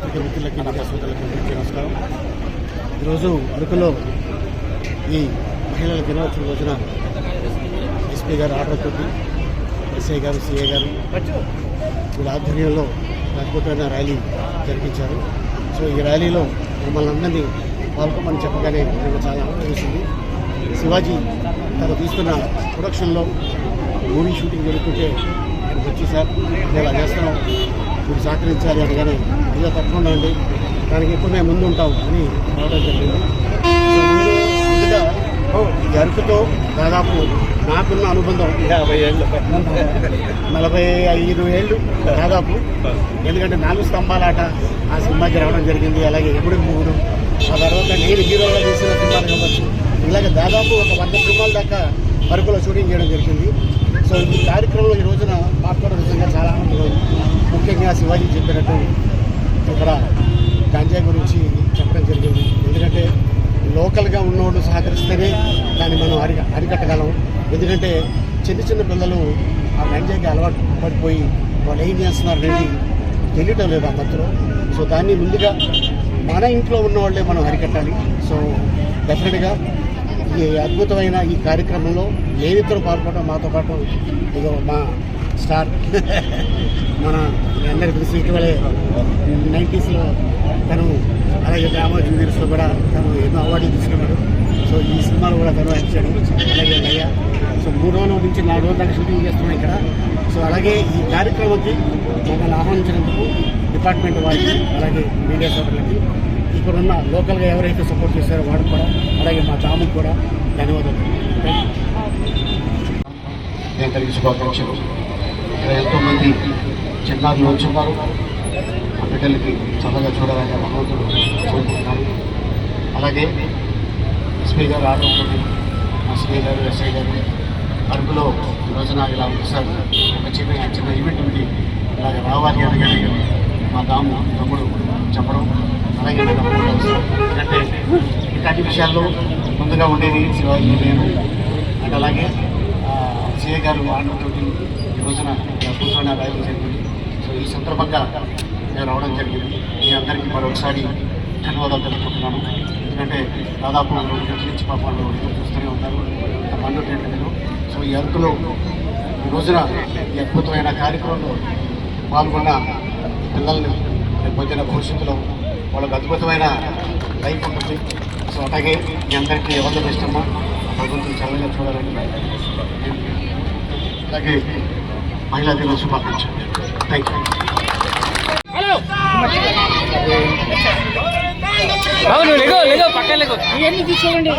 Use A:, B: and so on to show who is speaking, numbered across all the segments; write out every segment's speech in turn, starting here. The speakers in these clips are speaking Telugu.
A: పత్రిక మిత్రులకి మీడియా సోదరులకి నమస్కారం. ఈరోజు అరకులో ఈ మహిళల దినోత్సవం రోజున ఎస్పీ గారు ఆర్డర్ తోటి ఎస్ఐ గారు సిఐ గారు వీళ్ళ ఆధ్వర్యంలో అద్భుతమైన ర్యాలీ జరిపించారు. సో ఈ ర్యాలీలో మమ్మల్ని అందరినీ పాల్గొమని చెప్పగానే నాకు చాలా ఆనందం వేసింది. శివాజీ తను తీస్తున్న ప్రొడక్షన్లో మూవీ షూటింగ్ జరుగుతుంటే ఇక్కడికి వచ్చి సార్ మేము ఇలా చేస్తున్నాం, మీరు సహకరించాలి అనగానే ఇదో తప్పకుండా అండి, దానికి ఎప్పుడు మేము ముందు ఉంటాం అని రావడం జరిగింది. ముందుగా ఈ అరకుతో దాదాపు నాకున్న అనుబంధం 45 ఏళ్ళు దాదాపు. ఎందుకంటే 4 స్తంభాల ఆట ఆ సినిమాకి రావడం జరిగింది. అలాగే ఎప్పుడు మూడు, ఆ తర్వాత నేను హీరోగా చేసిన సినిమాలు కావచ్చు, ఇలాగే దాదాపు ఒక 100 సినిమాల దాకా అరకులో షూటింగ్ చేయడం జరిగింది. సో ఈ కార్యక్రమంలో ఈ రోజున మాట్లాడడం నిజంగా చాలా ఆనందంగా ఉంది. ముఖ్యంగా శివాజీ చెప్పినట్టు ఇక్కడ గంజాయి గురించి చెప్పడం జరిగింది. ఎందుకంటే లోకల్గా ఉన్నోళ్ళు సహకరిస్తేనే దాన్ని మనం అరికట్టగలం. ఎందుకంటే చిన్న పిల్లలు ఆ గంజాయికి అలవాటు పడిపోయి వాళ్ళు ఏం చేస్తున్నారు అనేది తెలియటం లేదు ఆ మధ్యలో. సో దాన్ని ముందుగా మన ఇంట్లో ఉన్న వాళ్ళే మనం అరికట్టాలి. సో డెఫినెట్గా ఈ అద్భుతమైన ఈ కార్యక్రమంలో మేమిద్దరు పాల్గొనడం, మాతో పాటు ఇదో మా స్టార్ మన అందరికి తెలిసి ఇటీవలే 90స్లో తను, అలాగే డ్రామా జూనియర్స్లో కూడా తను ఎన్నో అవార్డులు తీసుకున్నాడు. సో ఈ సినిమాలో కూడా తను వచ్చాడు. అలాగే అయ్యా సో 3 రోజుల నుంచి 4 రోజుల దాకా షూటింగ్ చేస్తున్నాం ఇక్కడ. సో అలాగే ఈ కార్యక్రమానికి మమ్మల్ని ఆహ్వానించినందుకు డిపార్ట్మెంట్ వారికి, అలాగే మీడియా సోదరులకి, ఇక్కడున్న లోకల్గా ఎవరైతే సపోర్ట్ చేశారో వాడికి కూడా, అలాగే మా దాముకు కూడా ధన్యవాదాలు.
B: నేను కలిగి శుభాకాంక్షలు. ఇక్కడ ఎంతోమంది చిన్నారులు వచ్చున్నారు. ఆ బిడ్డలకి చల్లగా చూడాలని భగవంతుడు కోరుకుంటున్నాను. అలాగే ఎస్పీ గారు ఆరోగ్యం, సిఐ గారు, ఎస్ఐ గారు అరకులో ఈ రోజున ఇలా ఉంది సార్, ఒక చిన్న ఈవెంట్ ఉంది, ఇలాగ రావాలి అనగానే మా తమ్ముడు చెప్పడం, అలాగే ఎందుకంటే ఇట్లాంటి విషయాల్లో ముందుగా ఉండేది శివాజీ, నేను అండ్ అలాగే సిఐ గారు ఆంధ్రతోటి ఈ రోజున కూర్చొని ర్యాలీ జరిగింది. సో ఈ సందర్భంగా నేను రావడం జరిగింది. మీ అందరికీ మరొకసారి ధన్యవాదాలు తెలుపుకుంటున్నాను. ఎందుకంటే దాదాపు 2 గంటల నుంచి పాపంలో చూస్తూనే ఉంటారు పండు టెంట్లో. సో ఈ అరకులో ఈ రోజున ఈ అద్భుతమైన కార్యక్రమంలో పాల్గొన్న పిల్లల్ని రేపొద్దున భవిష్యత్తులో వాళ్ళకు అద్భుతమైన లైఫ్ ఉంటుంది. సో అలాగే మీ అందరికీ ఎవరితో ఇష్టమో భగవంతులు చల్లగా చూడాలని, అలాగే మహిళా దిన శుభాకాంక్షలు. Thank you.
C: ఇవన్నీ తీసుకోండి.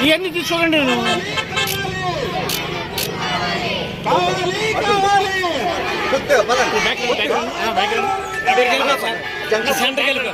C: ఇవన్నీ తీసుకోండి. సెంటర్కి వెళ్ళిపో.